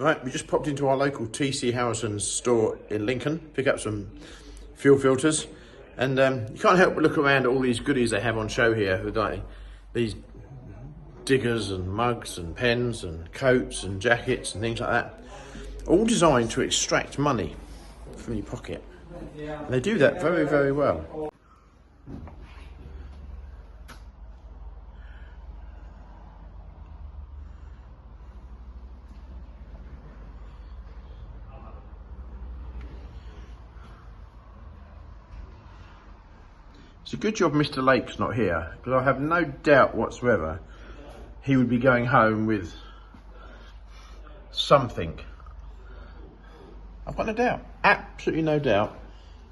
Right, we just popped into our local T.C Harrison store in Lincoln, pick up some fuel filters, and you can't help but look around at all these goodies they have on show here, with like these diggers and mugs and pens and coats and jackets and things like that, all designed to extract money from your pocket. And they do that very, very well. It's a good job Mr. Lake's not here, because I have no doubt whatsoever he would be going home with something. I've got no doubt, absolutely no doubt,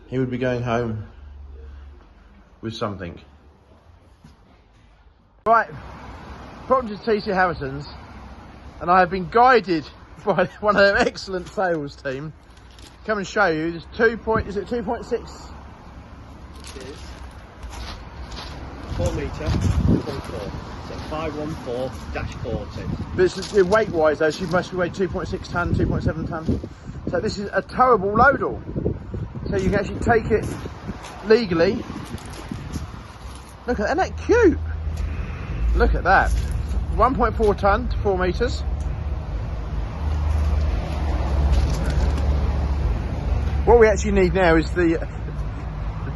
he would be going home with something. Right, problem to T.C Harrison's, and I have been guided by one of their excellent sales team. Come and show you, there's 2.6? It is 4 metre, 2.4. So 514-40. But it's, weight wise though, she must weigh 2.6 tonne, 2.7 tonne. So this is a towable load-all. So you can actually take it legally. Look at that, isn't that cute? Look at that. 1.4 tonne to 4 metres. What we actually need now is the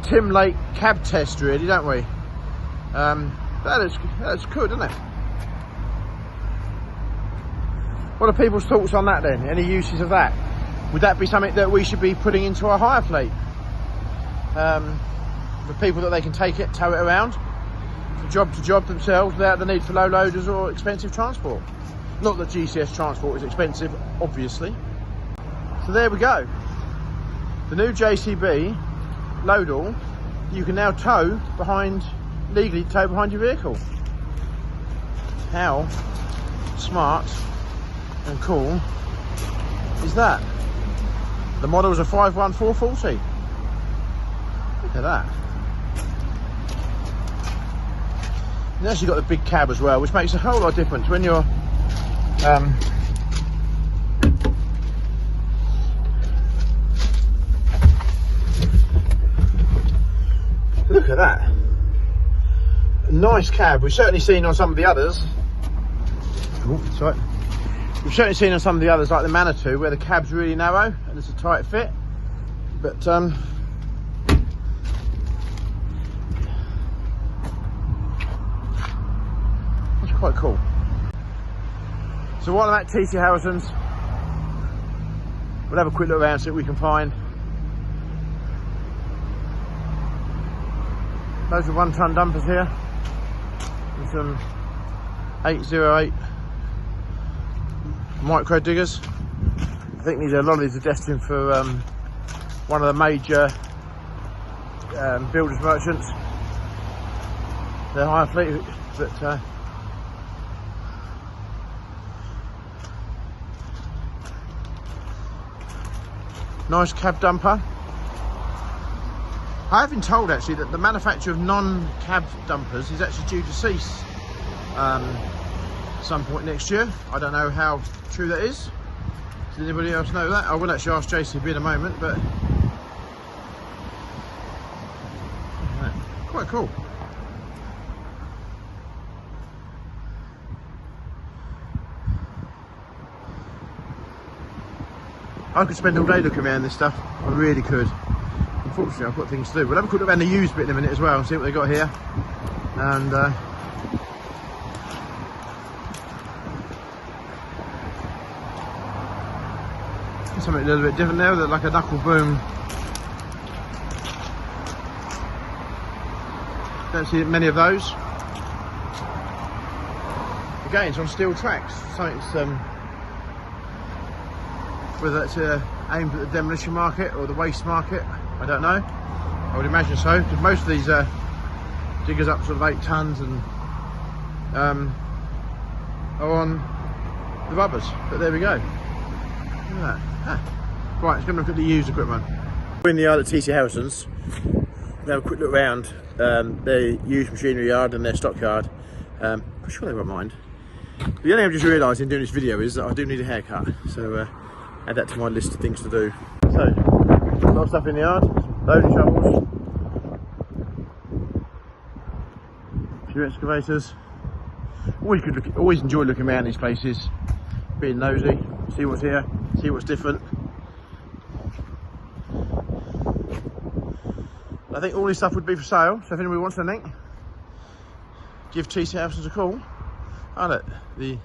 Tim Lake cab test, really, don't we? That's cool, doesn't it? What are people's thoughts on that then? Any uses of that? Would that be something that we should be putting into our hire fleet? For people that they can take it, tow it around, from job to job themselves, without the need for low loaders or expensive transport. Not that GCS transport is expensive, obviously. So there we go. The new JCB load-all, you can now tow behind, legally tow behind your vehicle. How smart and cool is that? The model is a 51440. Look at that. And actually got the big cab as well, which makes a whole lot of difference when you're look at that. A nice cab. We've certainly seen on some of the others. Oh, sorry. We've certainly seen on some of the others, like the Manitou, where the cab's really narrow and it's a tight fit. But it's quite cool. So while I'm at T.C Harrison's, we'll have a quick look around, see what we can find. Loads of 1 tonne dumpers here, and some 808 micro diggers. I think a lot of these are destined for one of the major builders merchants, their hire fleet. But nice cab dumper. I have been told actually that the manufacture of non-cab dumpers is actually due to cease at some point next year. I don't know how true that is. Does anybody else know that? I will actually ask JCB in a moment, but quite cool. I could spend all day looking around this stuff. I really could. Unfortunately, I've got things to do. We'll have a quick look around the used bit in a minute as well and see what they got here. And something a little bit different there, like a knuckle boom. Don't see many of those. Again, it's on steel tracks. Something's whether it's aimed at the demolition market or the waste market, I don't know. I would imagine so, because most of these diggers up sort of 8 tonnes and are on the rubbers. But there we go. Look at that. Ah. Right, let's go and look at the used equipment. We're in the yard at T.C Harrison's. We'll have a quick look around their used machinery yard and their stock yard. I'm sure they won't mind. The only thing I've just realised in doing this video is that I do need a haircut, so add that to my list of things to do. So, a lot of stuff in the yard, loading shovels, a few excavators. Always enjoy looking around these places, being nosy, see what's here, see what's different. I think all this stuff would be for sale, so if anybody wants anything, give T.C Harrison a call. Oh look, the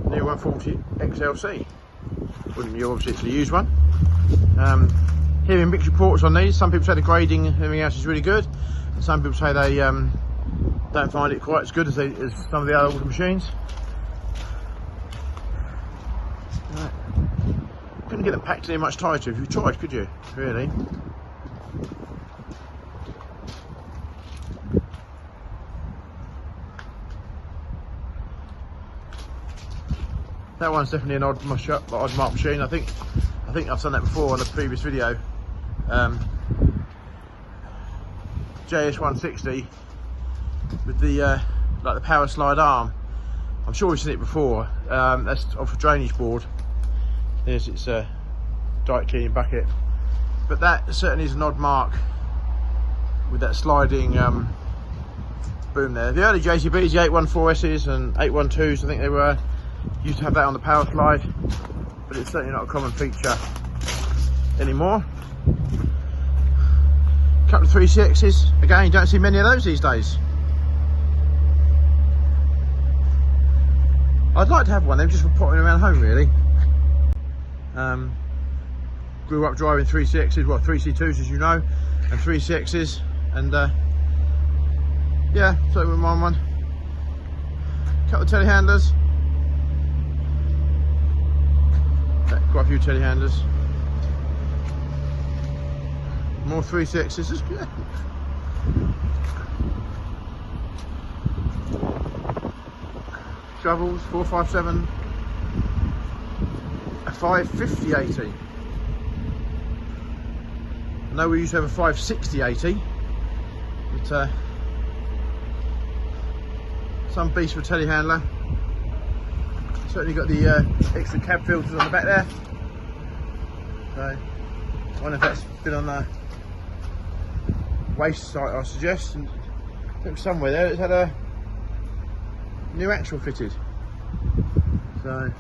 new 140 XLC. Wouldn't be obviously it's a used one. Hearing mixed reports on these. Some people say the grading and everything else is really good, and some people say they don't find it quite as good as some of the other older machines. Couldn't get them packed in much tighter if you tried, could you? Really? That one's definitely an odd mark machine. I think I've done that before on a previous video. JS160 with the like the power slide arm. I'm sure we've seen it before. That's off a drainage board. There's its dike cleaning bucket, but that certainly is an odd mark with that sliding boom there. The early JCBs, the 814Ss and 812s, I think they were used to have that on the power slide, but it's certainly not a common feature anymore. A couple of 3CXs, again you don't see many of those these days. I'd like to have one of them just for potting around home really. Grew up driving 3CXs, well 3C2s as you know, and 3CXs, and yeah, so we mind one. Couple of telehandlers, quite a few telehandlers, more 3CXs, yeah. Shovels, 457. A 550/80. I know we used to have a 560/80, but some beast for a telehandler. Certainly got the extra cab filters on the back there. So I wonder if that's been on the waste site, I suggest. And I think somewhere there it's had a new axle fitted. So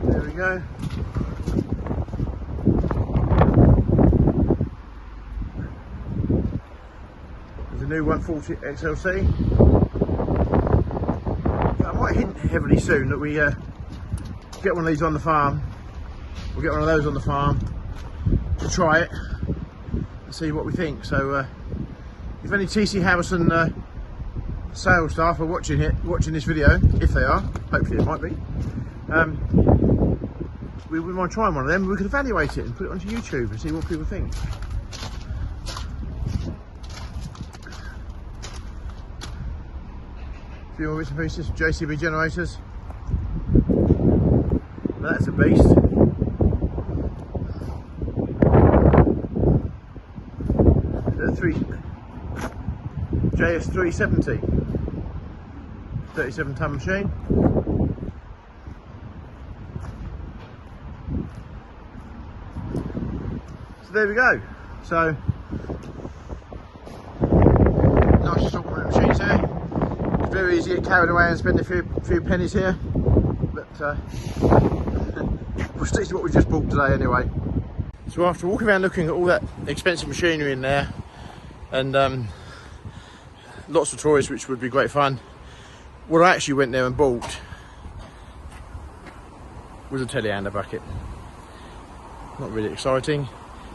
there we go. There's a new 140 XLC. I might hint heavily soon that we get one of these on the farm. We'll get one of those on the farm to try it and see what we think. So if any T.C Harrison sales staff are watching this video, if they are, hopefully it might be, we might try one of them. We could evaluate it and put it onto YouTube and see what people think. A few more bits and pieces, JCB generators. Now that's a beast. JS370, 37-ton machine. So there we go. So nice assortment of machines here. It's very easy to get carried away and spend a few pennies here, but we'll stick to what we just bought today anyway. So after walking around looking at all that expensive machinery in there, and lots of toys which would be great fun, what I actually went there and bought was a telehandler bucket. Not really exciting,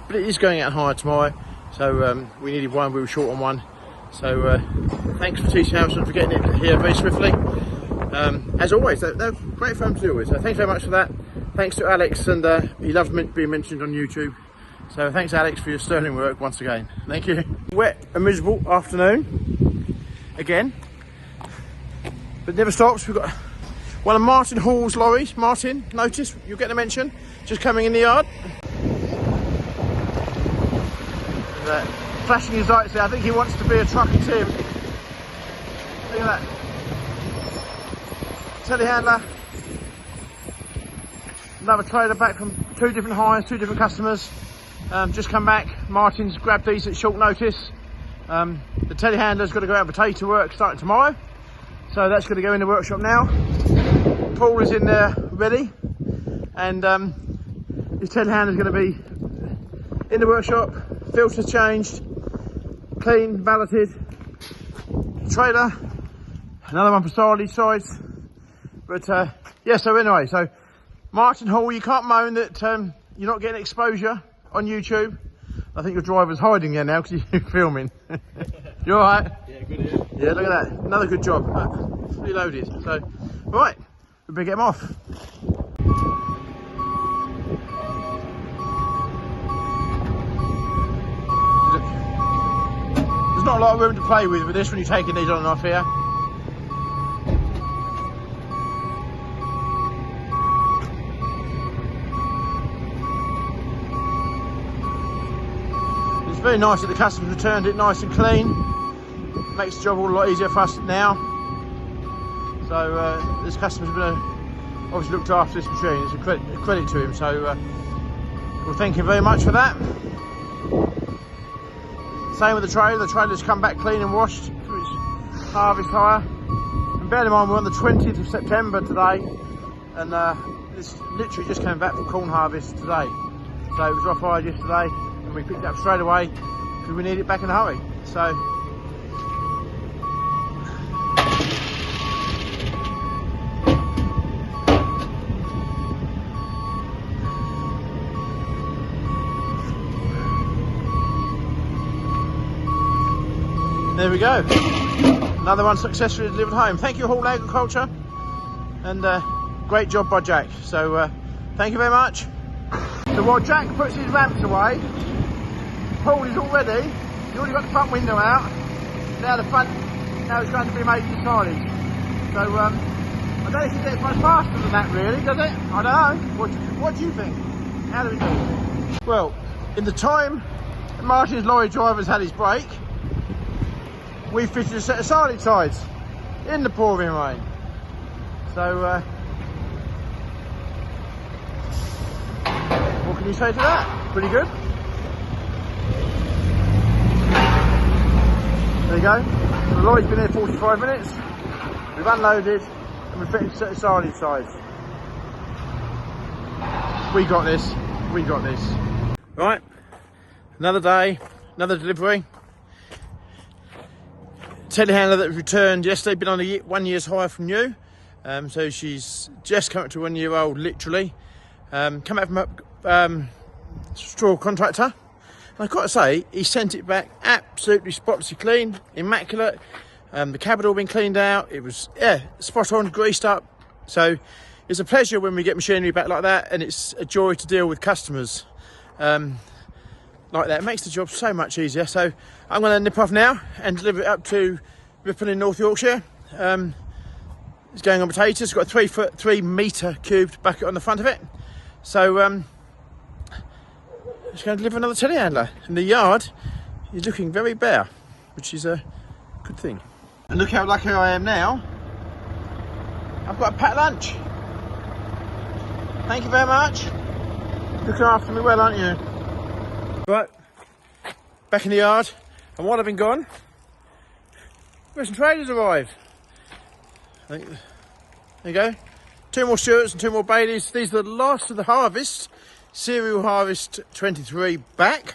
but it is going out higher tomorrow, so we needed one, we were short on one. So thanks for T.C Harrison for getting it here very swiftly. As always, they're great fun to deal with, so thanks very much for that. Thanks to Alex, and he loves being mentioned on YouTube. So thanks Alex for your sterling work once again. Thank you. Wet and miserable afternoon again, but never stops. We've got one of Martin Hall's lorries. Martin, notice you're getting a mention, just coming in the yard. flashing his lights there. I think he wants to be a trucker Tim. Look at that. Telehandler. Another trailer back from 2 different hires, 2 different customers. Just come back. Martin's grabbed these at short notice. The telehandler's got to go out potato work starting tomorrow. So that's going to go in the workshop now. Paul is in there ready. And his telehandler's going to be in the workshop. Filters changed. Clean, balloted. Trailer. Another one for solid sides. But yeah, so anyway, so Martin Hall, you can't moan that you're not getting exposure on YouTube. I think your driver's hiding there now because you're filming. You alright? Yeah, good here. Yeah, look at that. Another good job. Fully loaded. So, right, we better get him off. There's not a lot of room to play with this when you're taking these on and off here. It's very nice that the customers returned it nice and clean. Makes the job all a lot easier for us now. So this customer's been obviously looked after this machine. It's a credit to him. So we'll thank him very much for that. Same with the trailer. The trailer's come back clean and washed through its harvest hire. And bear in mind we're on the 20th of September today, and this literally just came back from corn harvest today. So it was off hire yesterday, and we picked it up straight away because we need it back in a hurry. So there we go. Another one successfully delivered home. Thank you, Hall Agriculture, and great job by Jack. So thank you very much. So while Jack puts his ramps away, Paul is all ready. He's already got the front window out. Now the front, now it's going to be made in silage. So I don't know if it gets much faster than that, really, does it? I don't know. What do you think? How do we do? Well, in the time that Martin's lorry driver's had his break, we fitted a set of silage sides in the pouring rain. So what can you say to that? Pretty good. There you go. The lorry's been here 45 minutes. We've unloaded and we've fitted a set of silage sides. We got this. We got this. Right. Another day, another delivery. Telehandler that returned yesterday, been on a 1 year's hire from you. So she's just come up to 1 year old, literally. Come out from a straw contractor. And I've got to say, he sent it back absolutely spotlessly clean, immaculate. The cab had all been cleaned out. It was, yeah, spot on, greased up. So it's a pleasure when we get machinery back like that, and it's a joy to deal with customers like that. It makes the job so much easier. So I'm going to nip off now and deliver it up to Ripon in North Yorkshire. It's going on potatoes. It's got a 3 metre cubed bucket on the front of it. So it's going to deliver another telehandler. And the yard is looking very bare, which is a good thing. And look how lucky I am now. I've got a packed lunch. Thank you very much. Looking after me well, aren't you? Right, back in the yard, and while I've been gone, some trailers arrived. There you go, 2 more Stewarts and 2 more Baileys. These are the last of the harvest, cereal harvest 23 back.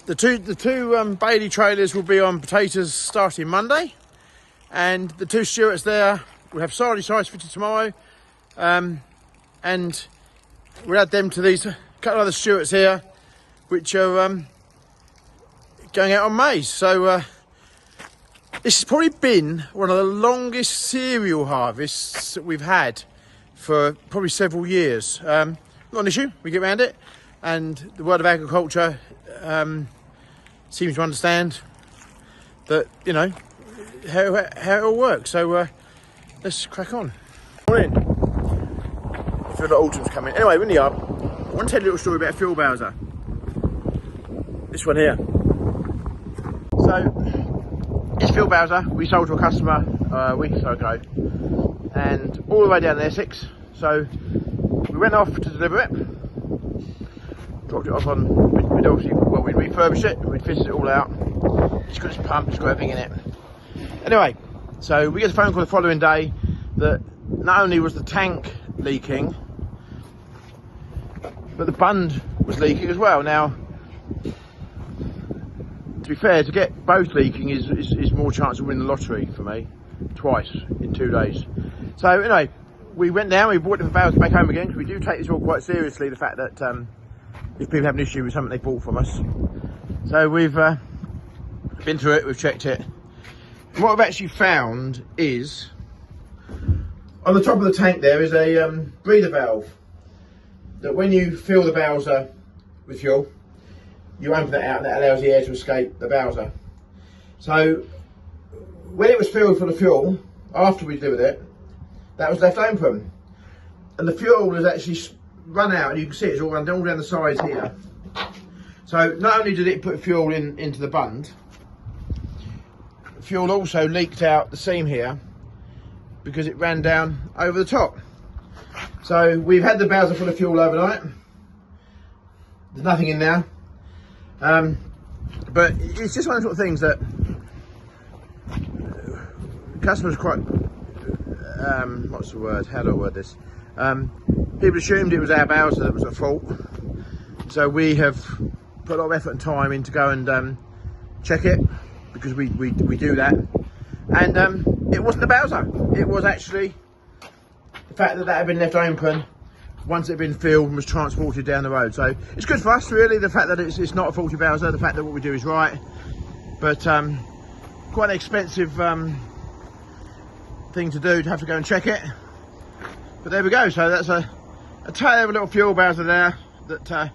The two Bailey trailers will be on potatoes starting Monday, and the 2 Stewarts there will have silage size fitted tomorrow, and we'll add them to these couple of other Stewarts here, which are going out on maize. So this has probably been one of the longest cereal harvests that we've had for probably several years. Not an issue, we get around it, and the World of Agriculture seems to understand that, you know, how it all works. So let's crack on. Morning. I feel like autumn's coming. Anyway, we're in the yard. I want to tell you a little story about a fuel bowser. this one here. So this fuel bowser we sold to a customer a week or so ago, and all the way down in Essex. So we went off to deliver it, dropped it off on, we'd obviously, well, we'd refurbish it, we'd fitted it all out. It's got its pump, it's got everything in it. Anyway, so we get a phone call the following day that not only was the tank leaking, but the bund was leaking as well. Now, to be fair, to get both leaking is more chance of winning the lottery for me, twice in 2 days. So anyway, we went down, we brought the bowser back home again, because we do take this all quite seriously, the fact that if people have an issue with something they bought from us. So we've been through it, we've checked it. And what I've actually found is, on the top of the tank there is a breather valve, that when you fill the bowser with fuel, you open it out and that allows the air to escape the bowser. So when it was filled for the fuel, after we delivered it, that was left open. And the fuel has actually run out, and you can see it's all down the sides here. So not only did it put fuel into the bund, fuel also leaked out the seam here because it ran down over the top. So we've had the bowser full of fuel overnight. There's nothing in there. But it's just one of the sort of things that customers quite, what's the word, how do I word this? People assumed it was our bowser that was at fault. So we have put a lot of effort and time in to go and check it, because we do that. And it wasn't the bowser, it was actually the fact that had been left open once it had been filled and was transported down the road. So it's good for us, really, the fact that it's not a faulty bowser, the fact that what we do is right. But quite an expensive thing to do, to have to go and check it. But there we go, so that's a tale of a little fuel bowser there that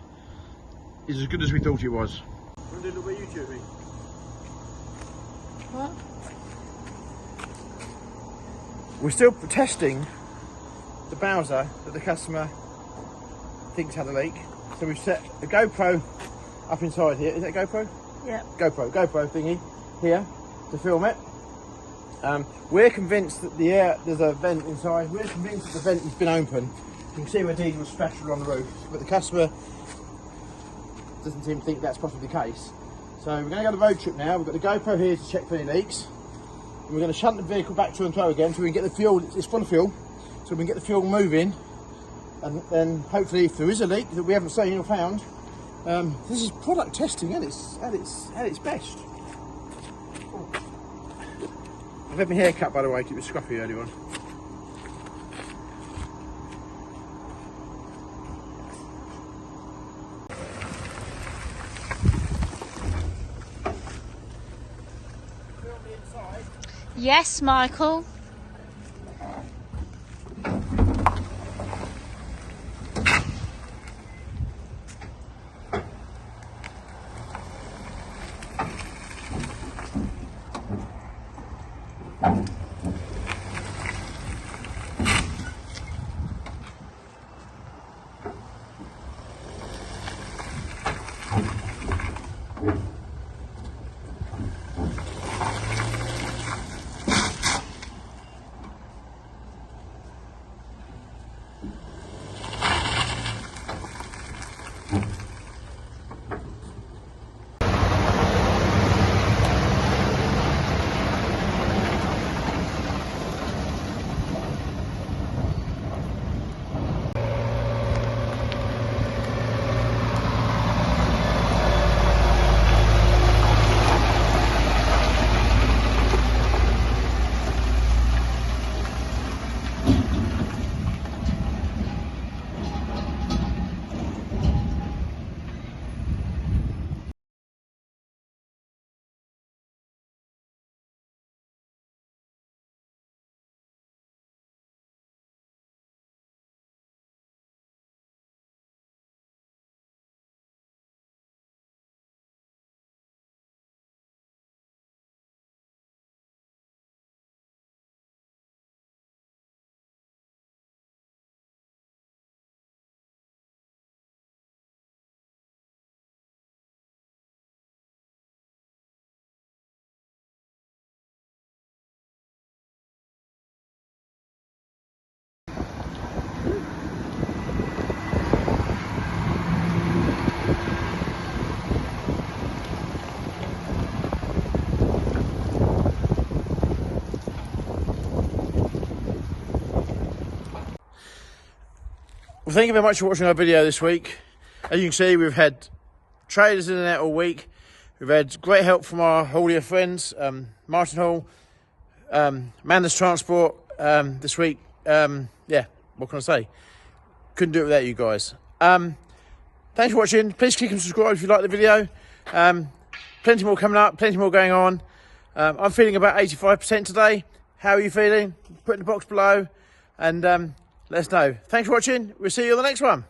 is as good as we thought it was. Want to do a little bit of YouTubing? What? We're still testing the bowser that the customer thinks had a leak. So we've set a GoPro up inside here. Is that GoPro? Yeah. GoPro thingy here to film it. We're convinced that there's a vent inside. We're convinced that the vent has been open. You can see where diesel was spattered on the roof, but the customer doesn't seem to think that's possibly the case. So we're going to go on a road trip now. We've got the GoPro here to check for any leaks. And we're going to shunt the vehicle back to and fro again so we can get the fuel. It's full of fuel, so we can get the fuel moving. And then hopefully, if there is a leak that we haven't seen or found, this is product testing at its best. I've had my hair cut, by the way, 'cause it was scruffy earlier on. Yes, Michael. Well, thank you very much for watching our video this week. As you can see, we've had traders in and out all week. We've had great help from our haulier friends, Martin Hall, Manders Transport this week. Yeah, what can I say? Couldn't do it without you guys. Thanks for watching. Please click and subscribe if you like the video. Plenty more coming up, plenty more going on. I'm feeling about 85% today. How are you feeling? Put in the box below and let us know. Thanks for watching. We'll see you on the next one.